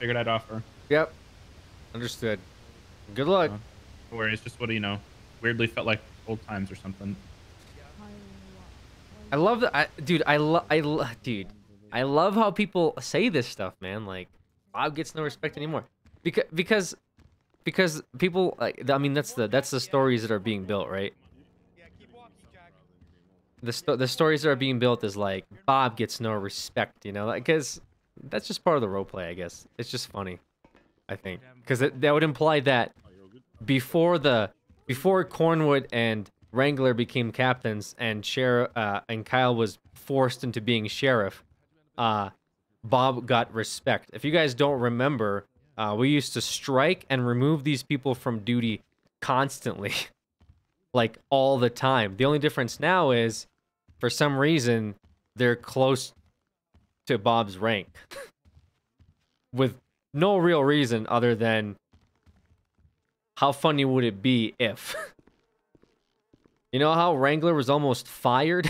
figured I'd offer. Yep. Understood. Good luck. No worries. Just what, weirdly felt like old times or something. I love that. Dude, I love how people say this stuff, man. Like, Bob gets no respect anymore. Because people, like, I mean, that's the stories that are being built, right? The stories that are being built is like Bob gets no respect, you know, because that's just part of the role play, I guess. It's just funny, I think, because that would imply that before Cornwood and Wrangler became captains and and Kyle was forced into being sheriff, Bob got respect. If you guys don't remember, we used to strike and remove these people from duty constantly, like all the time. The only difference now is, for some reason, they're close to Bob's rank. With no real reason other than how funny would it be if... You know how Wrangler was almost fired?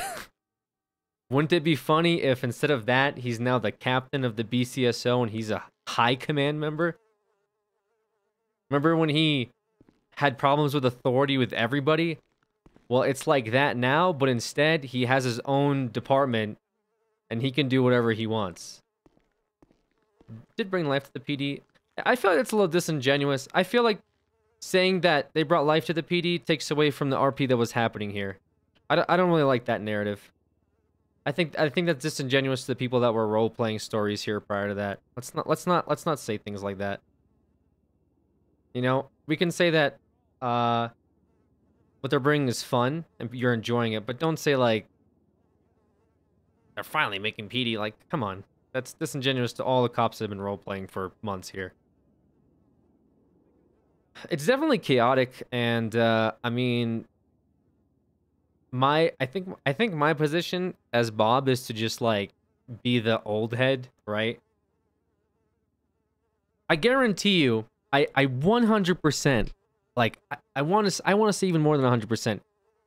Wouldn't it be funny if instead of that, he's now the captain of the BCSO and he's a high command member? Remember when he had problems with authority with everybody? Well, it's like that now, but instead, he has his own department, and he can do whatever he wants. Did bring life to the PD. I feel like it's a little disingenuous. I feel like saying that they brought life to the PD takes away from the RP that was happening here. I don't really like that narrative. I think that's disingenuous to the people that were role-playing stories here prior to that. Let's not say things like that. You know, we can say that what they're bringing is fun and you're enjoying it, but don't say like they're finally making PD. Like, come on, that's disingenuous to all the cops that have been role-playing for months here. It's definitely chaotic, and I mean, I think my position as Bob is to just like be the old head, right? I guarantee you, I 100%, like I want to say even more than 100%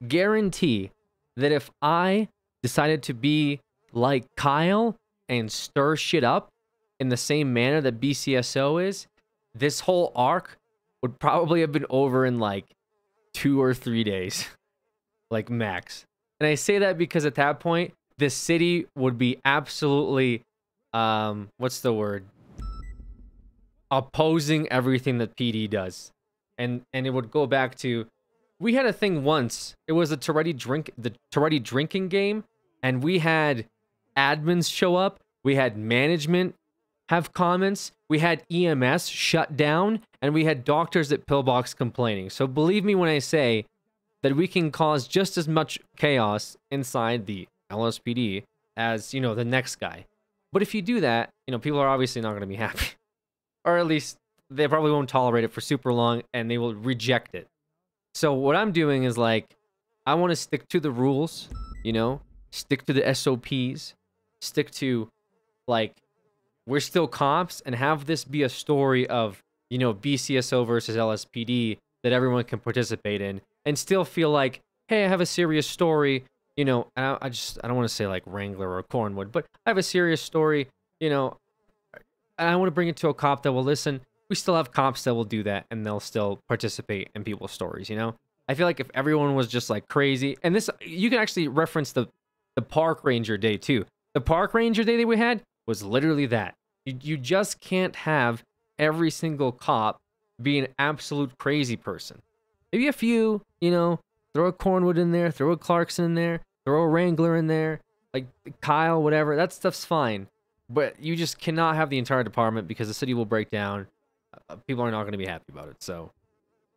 guarantee that if I decided to be like Kyle and stir shit up in the same manner that BCSO is, this whole arc would probably have been over in like 2 or 3 days, like max. And I say that because at that point, the city would be absolutely, what's the word? Opposing everything that PD does. And it would go back to, we had a thing once. It was the Toretti drinking game, and we had admins show up. We had management have comments. We had EMS shut down, and we had doctors at Pillbox complaining. So believe me when I say that we can cause just as much chaos inside the LSPD as, you know, the next guy. But if you do that, you know, people are obviously not going to be happy. Or at least they probably won't tolerate it for super long, and they will reject it. So what I'm doing is like, I want to stick to the rules, you know, stick to the SOPs, stick to like, we're still cops, and have this be a story of, you know, BCSO versus LSPD that everyone can participate in, and still feel like, hey, I have a serious story, you know. I don't want to say like Wrangler or Cornwood, but I have a serious story, you know, and I want to bring it to a cop that will listen. We still have cops that will do that, and they'll still participate in people's stories, you know. I feel like if everyone was just like crazy, and this, you can actually reference the park ranger day too. The park ranger day that we had was literally that. You just can't have every single cop be an absolute crazy person. Maybe a few, you know, throw a Cornwood in there, throw a Clarkson in there, throw a Wrangler in there, like Kyle, whatever. That stuff's fine. But you just cannot have the entire department because the city will break down. People are not going to be happy about it. So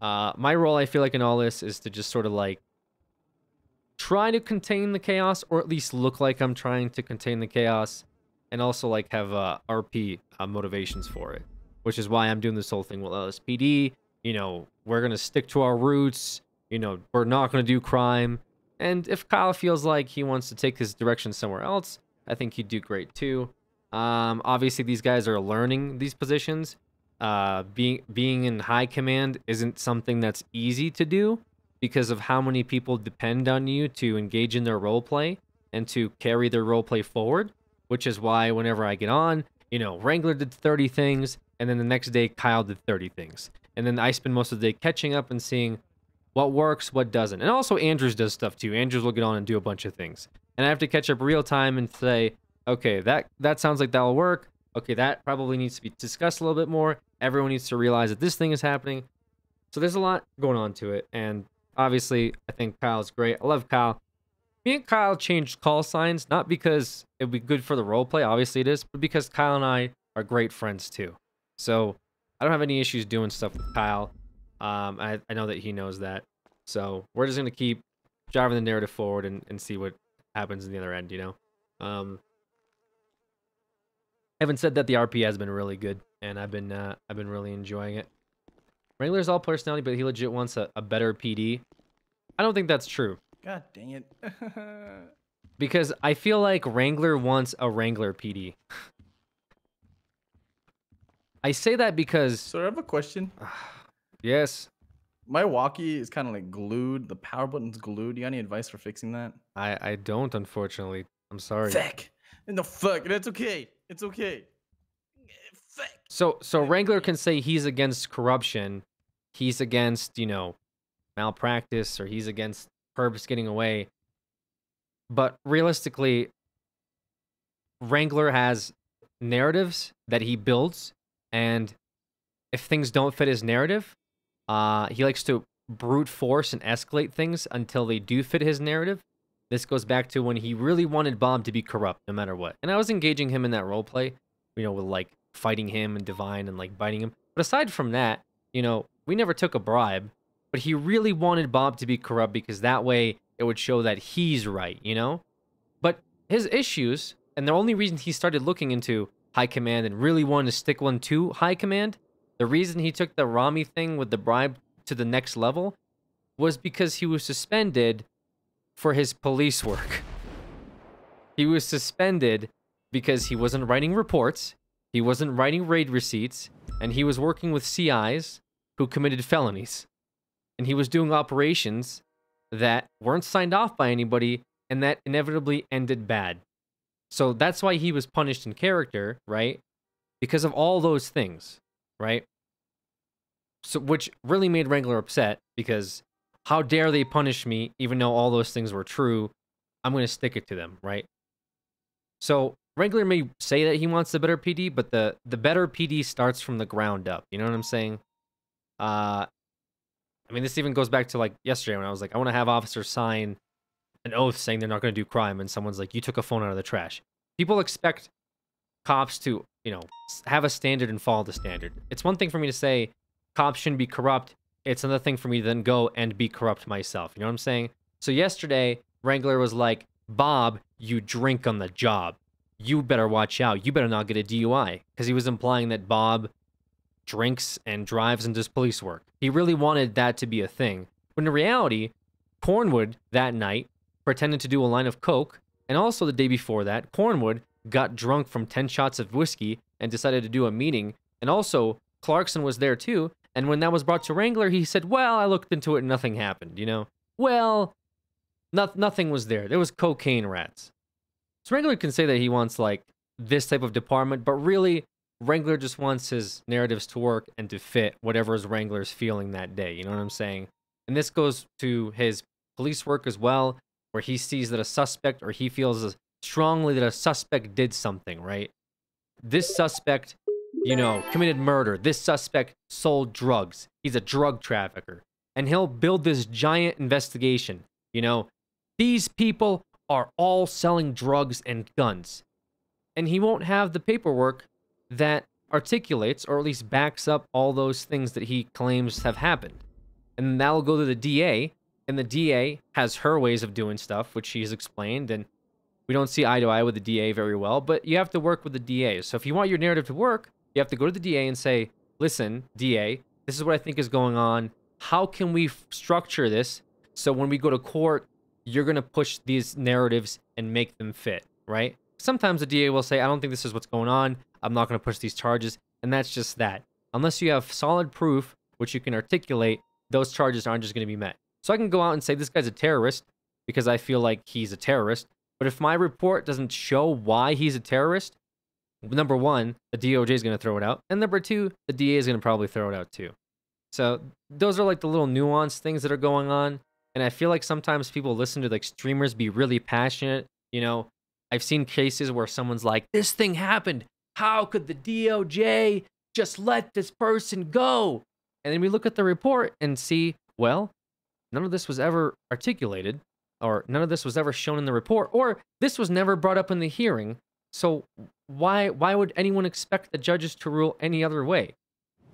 my role, I feel like, in all this is to just sort of like try to contain the chaos, or at least look like I'm trying to contain the chaos. And also, like, have RP motivations for it. Which is why I'm doing this whole thing with LSPD. You know, we're going to stick to our roots. You know, we're not going to do crime. And if Kyle feels like he wants to take his direction somewhere else, I think he'd do great too. Obviously, these guys are learning these positions. Being in high command isn't something that's easy to do because of how many people depend on you to engage in their roleplay and to carry their roleplay forward. Which is why whenever I get on, you know, Wrangler did 30 things, and then the next day Kyle did 30 things. And then I spend most of the day catching up and seeing what works, what doesn't. And also Andrews does stuff too. Andrews will get on and do a bunch of things. And I have to catch up real time and say, okay, that sounds like that'll work. Okay, that probably needs to be discussed a little bit more. Everyone needs to realize that this thing is happening. So there's a lot going on to it. And obviously, I think Kyle's great. I love Kyle. Me and Kyle changed call signs, not because it would be good for the roleplay, obviously it is, but because Kyle and I are great friends too. So I don't have any issues doing stuff with Kyle. I know that he knows that. So we're just going to keep driving the narrative forward and see what happens in the other end, you know? Having said that, the RP has been really good, and I've been really enjoying it. Wrangler's all personality, but he legit wants a better PD. I don't think that's true. God dang it. Because I feel like Wrangler wants a Wrangler PD. I say that because... So I have a question. Yes. My walkie is kind of like glued. The power button's glued. You got any advice for fixing that? I don't, unfortunately. I'm sorry. Fuck. No, fuck. That's okay. It's okay. Fuck. So Wrangler can say he's against corruption. He's against, you know, malpractice, or he's against Herbs getting away. But realistically, Wrangler has narratives that he builds, and if things don't fit his narrative, he likes to brute force and escalate things until they do fit his narrative. This goes back to when he really wanted Bob to be corrupt no matter what. And I was engaging him in that roleplay, you know, with like fighting him and Divine and like biting him. But aside from that, you know, we never took a bribe, but he really wanted Bob to be corrupt because that way it would show that he's right, you know? But his issues, and the only reason he started looking into High Command and really wanted to stick one to High Command, the reason he took the Rami thing with the bribe to the next level was because he was suspended for his police work. He was suspended because he wasn't writing reports, he wasn't writing raid receipts, and he was working with CIs who committed felonies. And he was doing operations that weren't signed off by anybody, and that inevitably ended bad. So that's why he was punished in character, right? Because of all those things, right? So, which really made Wrangler upset, because how dare they punish me even though all those things were true? I'm going to stick it to them, right? So Wrangler may say that he wants the better PD, but the better PD starts from the ground up. You know what I'm saying? I mean, this even goes back to like yesterday when I was like, I want to have officers sign an oath saying they're not going to do crime, and someone's like, you took a phone out of the trash. People expect cops to, you know, have a standard and follow the standard. It's one thing for me to say cops shouldn't be corrupt. It's another thing for me to then go and be corrupt myself. You know what I'm saying? So yesterday, Wrangler was like, Bob, you drink on the job. You better watch out. You better not get a DUI. Because he was implying that Bob drinks and drives and does police work. He really wanted that to be a thing. When in reality, Cornwood that night pretended to do a line of coke, and also the day before that, Cornwood got drunk from 10 shots of whiskey and decided to do a meeting, and also Clarkson was there too, and when that was brought to Wrangler, he said, well, I looked into it and nothing happened, you know? Well, nothing was there. There was cocaine rats. So Wrangler can say that he wants, like, this type of department, but really, Wrangler just wants his narratives to work and to fit whatever is Wrangler's feeling that day, you know what I'm saying? And this goes to his police work as well, where he sees that a suspect, or he feels strongly that a suspect did something, right? This suspect, you know, committed murder. This suspect sold drugs. He's a drug trafficker. And he'll build this giant investigation. You know, these people are all selling drugs and guns. And he won't have the paperwork that articulates, or at least backs up, all those things that he claims have happened. And that'll go to the DA, and the DA has her ways of doing stuff, which she's explained, and we don't see eye to eye with the DA very well, but you have to work with the DA. So if you want your narrative to work, you have to go to the DA and say, listen, DA, this is what I think is going on. How can we structure this so when we go to court, you're going to push these narratives and make them fit, right? Sometimes the DA will say, I don't think this is what's going on. I'm not going to push these charges. And that's just that. Unless you have solid proof, which you can articulate, those charges aren't just going to be met. So I can go out and say this guy's a terrorist because I feel like he's a terrorist. But if my report doesn't show why he's a terrorist, number one, the DOJ is going to throw it out, and number two, the DA is going to probably throw it out too. So those are like the little nuanced things that are going on. And I feel like sometimes people listen to like streamers be really passionate. You know, I've seen cases where someone's like, this thing happened. How could the DOJ just let this person go? And then we look at the report and see, well, none of this was ever articulated, or none of this was ever shown in the report, or this was never brought up in the hearing. So why would anyone expect the judges to rule any other way?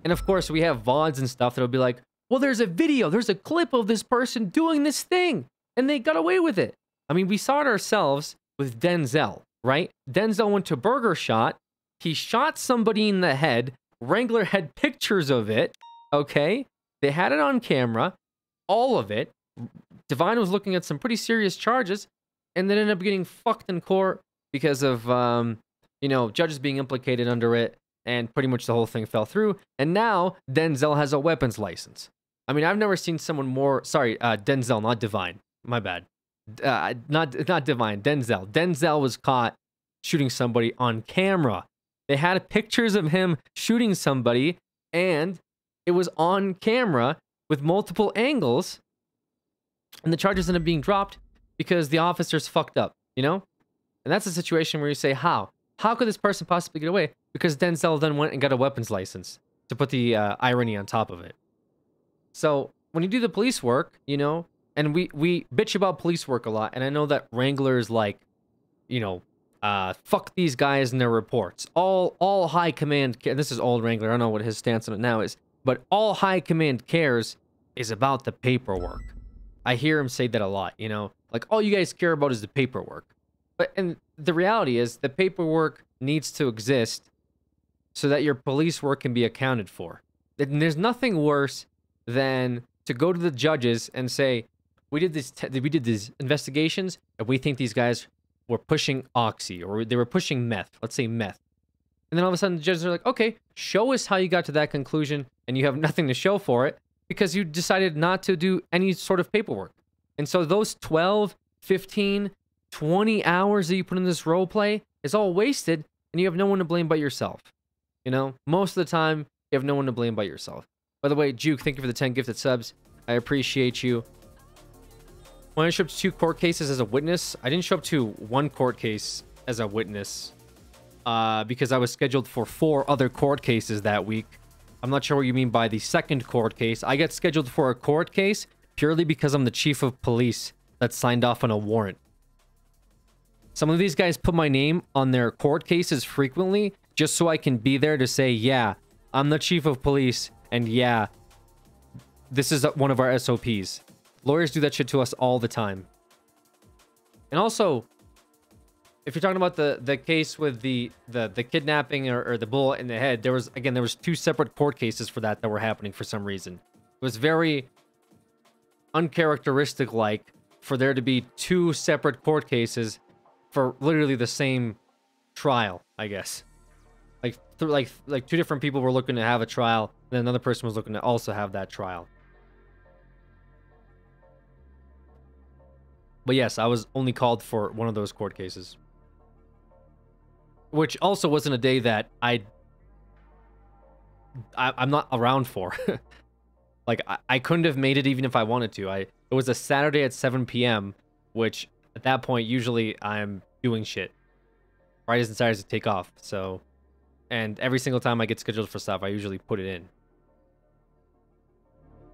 And of course, we have VODs and stuff that'll be like, well, there's a video, there's a clip of this person doing this thing, and they got away with it. I mean, we saw it ourselves with Denzel, right? Denzel went to Burger Shot. He shot somebody in the head. Wrangler had pictures of it, okay? They had it on camera, all of it. Divine was looking at some pretty serious charges, and then ended up getting fucked in court because of, you know, judges being implicated under it, and pretty much the whole thing fell through. And now Denzel has a weapons license. I mean, I've never seen someone more... Sorry, Denzel, not Divine. My bad. Not Divine, Denzel. Denzel was caught shooting somebody on camera. They had pictures of him shooting somebody, and it was on camera with multiple angles, and the charges ended up being dropped because the officers fucked up, you know? And that's a situation where you say, how? How could this person possibly get away? Because Denzel then went and got a weapons license, to put the irony on top of it. So when you do the police work, you know, and we bitch about police work a lot, and I know that Wrangler's like, you know, fuck these guys and their reports. All high command, and this is old Wrangler, I don't know what his stance on it now is, but all high command cares is about the paperwork. I hear him say that a lot, you know, like all you guys care about is the paperwork. And the reality is the paperwork needs to exist so that your police work can be accounted for. And there's nothing worse than to go to the judges and say, we did these investigations, and we think these guys were pushing oxy, or they were pushing meth. Let's say meth. And then all of a sudden the judges are like, okay, show us how you got to that conclusion, and you have nothing to show for it because you decided not to do any sort of paperwork. And so those 12, 15, 20 hours that you put in this role play is all wasted, and you have no one to blame but yourself. You know, most of the time, you have no one to blame but yourself. By the way, Juke, thank you for the 10 gifted subs. I appreciate you. When I showed up to 2 court cases as a witness, I didn't show up to 1 court case as a witness because I was scheduled for 4 other court cases that week. I'm not sure what you mean by the 2nd court case. I get scheduled for a court case purely because I'm the chief of police that signed off on a warrant. Some of these guys put my name on their court cases frequently just so I can be there to say, yeah, I'm the chief of police, and yeah, this is one of our SOPs. Lawyers do that shit to us all the time. And also, if you're talking about the case with the kidnapping or the bullet in the head, there was 2 separate court cases for that were happening for some reason. It was very uncharacteristic like for there to be 2 separate court cases for literally the same trial, I guess. Like 2 different people were looking to have a trial, and another person was looking to also have that trial. But yes, I was only called for one of those court cases. Which also wasn't a day that I'm not around for. Like, I couldn't have made it even if I wanted to. It was a Saturday at 7 p.m., which at that point, usually I'm doing shit. Fridays and Saturdays to take off, so... And every single time I get scheduled for stuff, I usually put it in.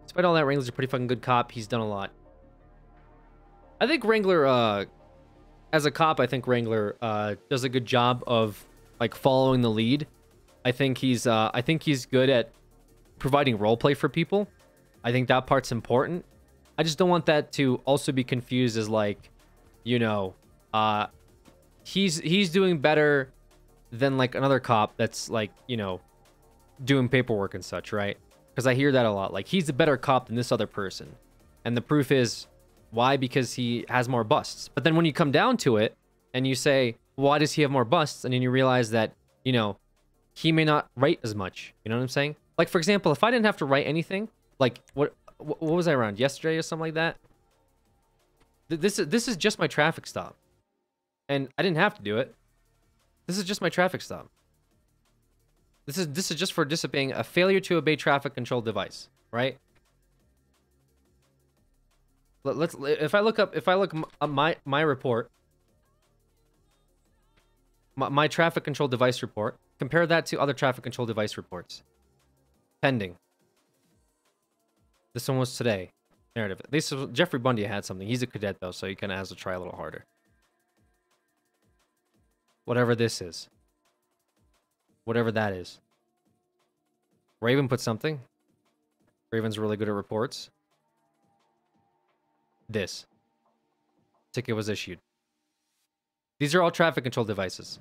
Despite all that, Wrangler's a pretty fucking good cop. He's done a lot. I think Wrangler, as a cop, I think Wrangler does a good job of like following the lead. I think he's good at providing roleplay for people. I think that part's important. I just don't want that to also be confused as like, you know, he's doing better than like another cop that's like, you know, doing paperwork and such, right? Because I hear that a lot. Like, he's a better cop than this other person. And the proof is, why? Because he has more busts. But then when you come down to it and you say, why does he have more busts? And then you realize that, you know, he may not write as much. You know what I'm saying? Like, for example, if I didn't have to write anything, like, what was I around? Yesterday or something like that? This is just my traffic stop. And I didn't have to do it. This is just my traffic stop. This is just for disobeying a failure to obey traffic control device, right? Let's if I look my report, my traffic control device report, compare that to other traffic control device reports. Pending. This one was today. Narrative. At least Jeffrey Bundy had something. He's a cadet though, so he kind of has to try a little harder. Whatever this is. Whatever that is. Raven put something. Raven's really good at reports. This. Ticket was issued. These are all traffic control devices.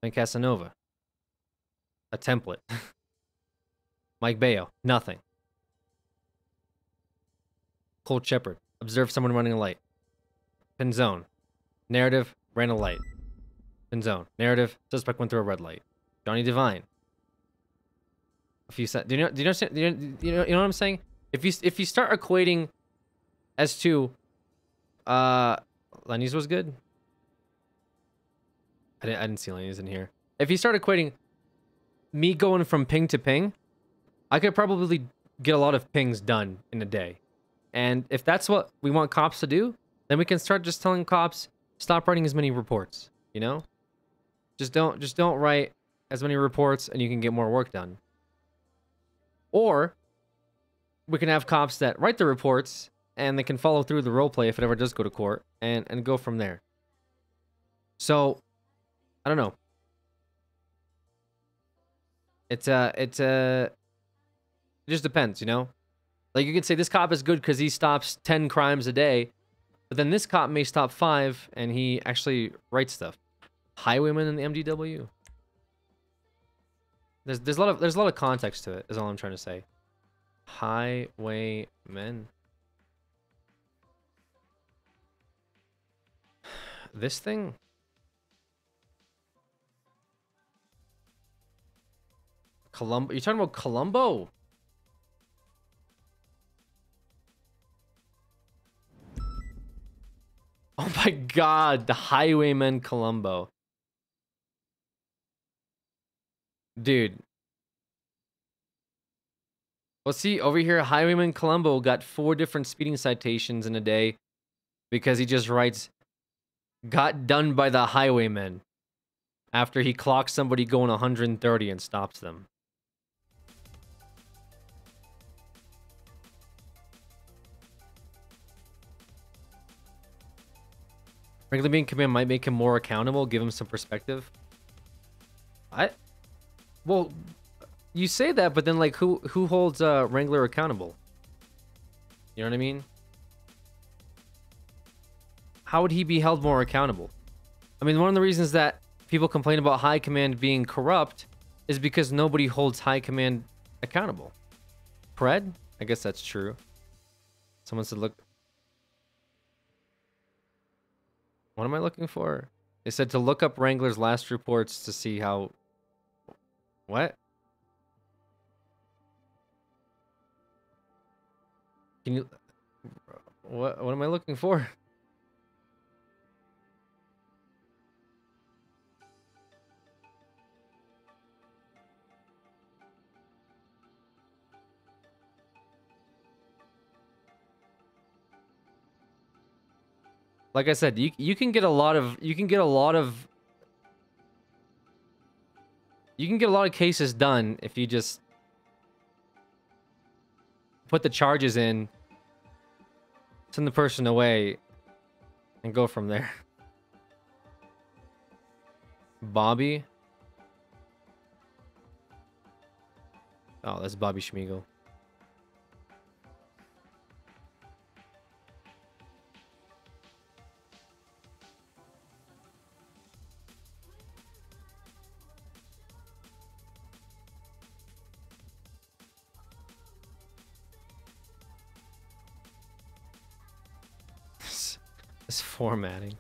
And Casanova. A template. Mike Bayo. Nothing. Colt Shepard. Observed someone running a light. Pinzone. Narrative. Ran a light. Pinzone. Narrative. Suspect went through a red light. Johnny Devine. A few do you understand? You know what I'm saying? If you start equating as to Lenny's was good. I didn't see Lenny's in here. If you start equating me going from ping to ping, I could probably get a lot of pings done in a day. And if that's what we want cops to do, then we can start just telling cops stop writing as many reports, you know? Just don't write as many reports and you can get more work done. Or we can have cops that write the reports and they can follow through the roleplay if it ever does go to court and go from there. So, I don't know. It just depends, you know? Like you could say this cop is good because he stops 10 crimes a day, but then this cop may stop 5 and he actually writes stuff. Highwayman in the MDW. There's a lot of context to it, is all I'm trying to say. Highwaymen. This thing? Columbo? You're talking about Columbo? Oh my god, the Highwayman Columbo. Dude. Well, see, over here, Highwayman Columbo got 4 different speeding citations in a day because he just writes, got done by the highwayman after he clocks somebody going 130 and stops them. Regular being command might make him more accountable, give him some perspective. Well, you say that, but then like who holds Wrangler accountable? You know what I mean? How would he be held more accountable? I mean, one of the reasons that people complain about high command being corrupt is because nobody holds high command accountable. Pred? I guess that's true. Someone said, look. What am I looking for? They said to look up Wrangler's last reports to see how... What? Can you... What am I looking for? Like I said, you can get a lot of cases done if you just put the charges in, send the person away, and go from there. Bobby. Oh, that's Bobby Schmiegel. This formatting.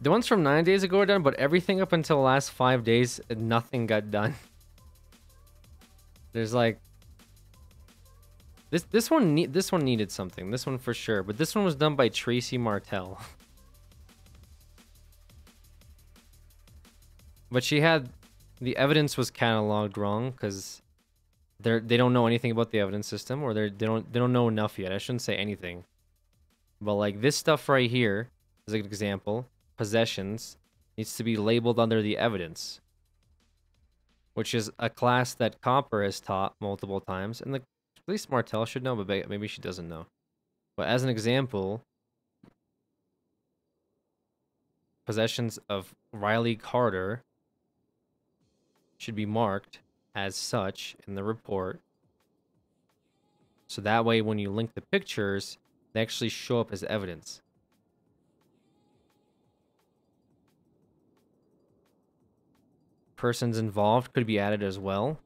The ones from 9 days ago are done, but everything up until the last 5 days, nothing got done. There's like this one needed something. This one for sure, but this one was done by Tracy Martell. But she had the evidence was cataloged wrong because they don't know anything about the evidence system, or they don't know enough yet. I shouldn't say anything. But like this stuff right here is an example. Possessions needs to be labeled under the evidence, which is a class that Copper has taught multiple times, and at least Martell should know, but maybe she doesn't know. But as an example, possessions of Riley Carter should be marked as such in the report. So that way, when you link the pictures, they actually show up as evidence. Persons involved could be added as well.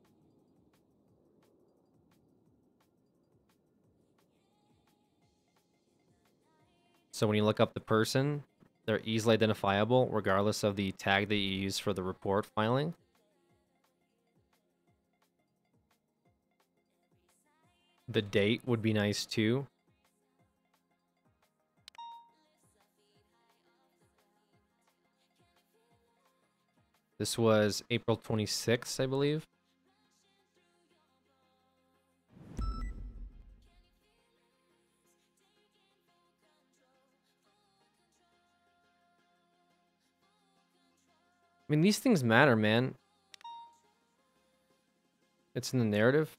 So when you look up the person, they're easily identifiable regardless of the tag that you use for the report filing. The date would be nice too. This was April 26th, I believe. I mean, these things matter, man. It's in the narrative.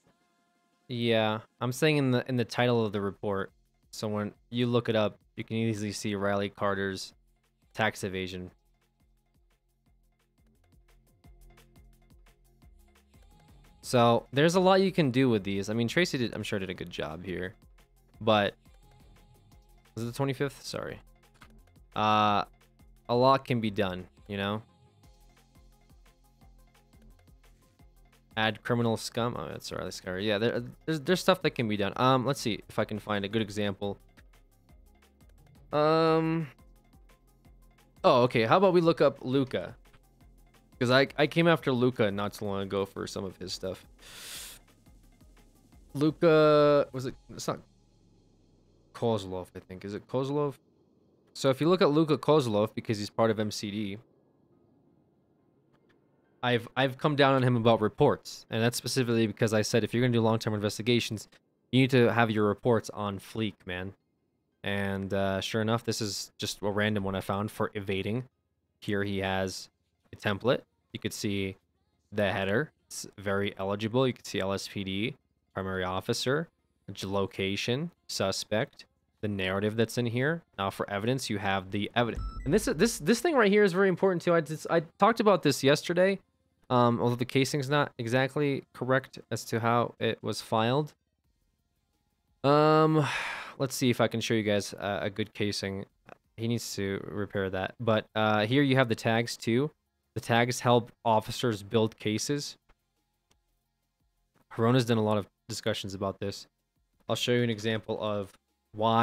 Yeah, I'm saying in the title of the report. So when you look it up, you can easily see Riley Carter's tax evasion. So there's a lot you can do with these. I mean, Tracy did, I'm sure, did a good job here, but was it the 25th? Sorry. A lot can be done, you know. Add criminal scum. Oh, that's Riley Carter. Yeah, there's stuff that can be done. Let's see if I can find a good example. Oh, okay. How about we look up Luca? Because I came after Luca not so long ago for some of his stuff. Luca, was it? It's not Kozlov, I think. Is it Kozlov? So if you look at Luca Kozlov, because he's part of MCD, I've come down on him about reports, and that's specifically because I said if you're gonna do long-term investigations, you need to have your reports on fleek, man. And sure enough, this is just a random one I found for evading. Here he has a template. You could see the header. It's very eligible. You could see LSPD, primary officer, location, suspect, the narrative that's in here. Now for evidence, you have the evidence. And this thing right here is very important too. I talked about this yesterday. Although the casing's not exactly correct as to how it was filed. Let's see if I can show you guys a good casing. He needs to repair that. But here you have the tags too. The tags help officers build cases. Hrona's done a lot of discussions about this. I'll show you an example of why